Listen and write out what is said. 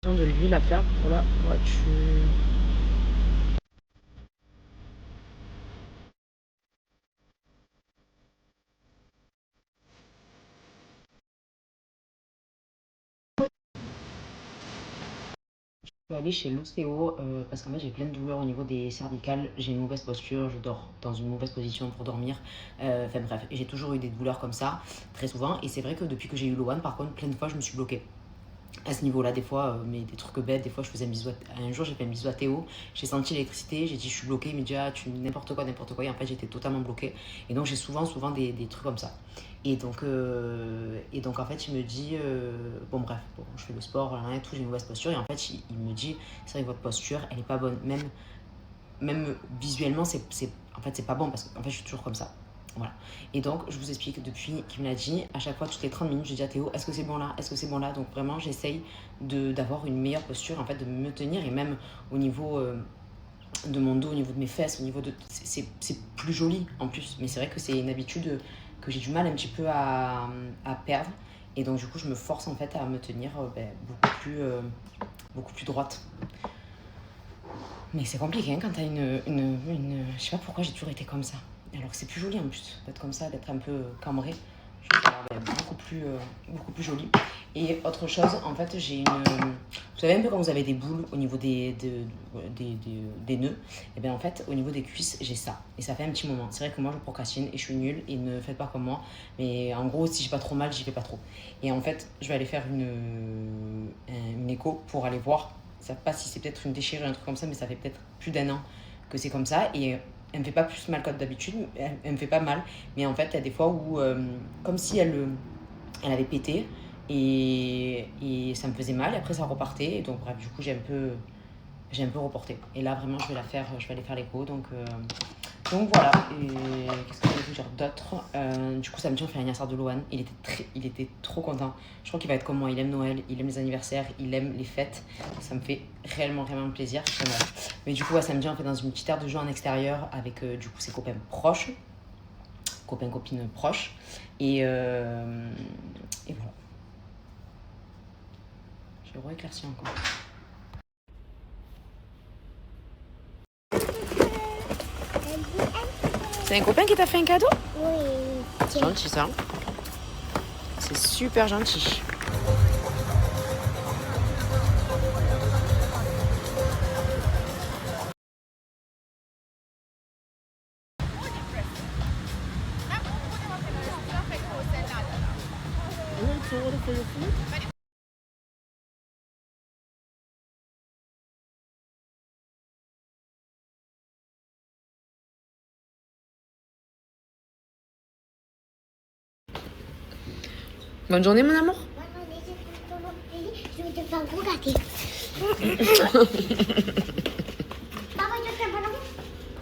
De l'huile à faire pour la voiture. Je suis allée chez l'ostéo parce qu'en fait j'ai plein de douleurs au niveau des cervicales, j'ai une mauvaise posture, je dors dans une mauvaise position pour dormir. Enfin bref, j'ai toujours eu des douleurs comme ça, très souvent. Et c'est vrai que depuis que j'ai eu le One, par contre, plein de fois je me suis bloquée à ce niveau-là, des fois, mais des trucs bêtes, des fois je faisais un bisou. Un jour j'ai fait un bisou à Théo, j'ai senti l'électricité, j'ai dit je suis bloquée, il me dit ah tu n'importe quoi, et en fait j'étais totalement bloquée. Et donc j'ai souvent des trucs comme ça. Et donc en fait il me dit, bon bref, bon, je fais le sport, et tout, j'ai une mauvaise posture, et en fait il me dit c'est vrai que votre posture elle est pas bonne, même visuellement en fait c'est pas bon parce que en fait je suis toujours comme ça. Voilà. Et donc, je vous explique, depuis qu'il me l'a dit, à chaque fois, toutes les 30 minutes, je dis à Théo, est-ce que c'est bon là? Est-ce que c'est bon là? Donc, vraiment, j'essaye d'avoir une meilleure posture, en fait, de me tenir. Et même au niveau de mon dos, au niveau de mes fesses, au niveau de. C'est plus joli en plus. Mais c'est vrai que c'est une habitude que j'ai du mal un petit peu à perdre. Et donc, du coup, je me force, en fait, à me tenir beaucoup plus droite. Mais c'est compliqué hein, quand t'as une. Je sais pas pourquoi j'ai toujours été comme ça. Alors que c'est plus joli en plus d'être comme ça, d'être un peu cambré. Je trouve ça beaucoup plus joli. Et autre chose, en fait, j'ai une. Vous savez un peu quand vous avez des boules au niveau des nœuds, et bien en fait, au niveau des cuisses, j'ai ça. Et ça fait un petit moment. C'est vrai que moi, je procrastine et je suis nulle et ne faites pas comme moi. Mais en gros, si j'ai pas trop mal, j'y fais pas trop. Et en fait, je vais aller faire une écho pour aller voir. Je ne sais pas si c'est peut-être une déchirure, un truc comme ça, mais ça fait peut-être plus d'1 an que c'est comme ça. Et elle me fait pas plus mal que d'habitude, elle me fait pas mal. Mais en fait, il y a des fois où, comme si elle avait pété et ça me faisait mal. Et après, ça repartait. Et donc, bref, du coup, j'ai un peu reporté. Et là, vraiment, je vais aller faire l'écho. Donc voilà. Et qu'est-ce que je vais vous dire d'autre? Du coup, samedi, on fait l'anniversaire de Lohan. Il était trop content. Je crois qu'il va être comme moi. Il aime Noël, il aime les anniversaires, il aime les fêtes. Ça me fait réellement plaisir. Mais du coup, samedi, on fait dans une petite aire de jeu en extérieur avec du coup ses copains proches, copines proches. Et voilà. Je vais rééclaircir encore. C'est un copain qui t'a fait un cadeau? Oui. C'est gentil ça. C'est super gentil. Bonne journée mon amour. Je vais te faire un gros gâteau.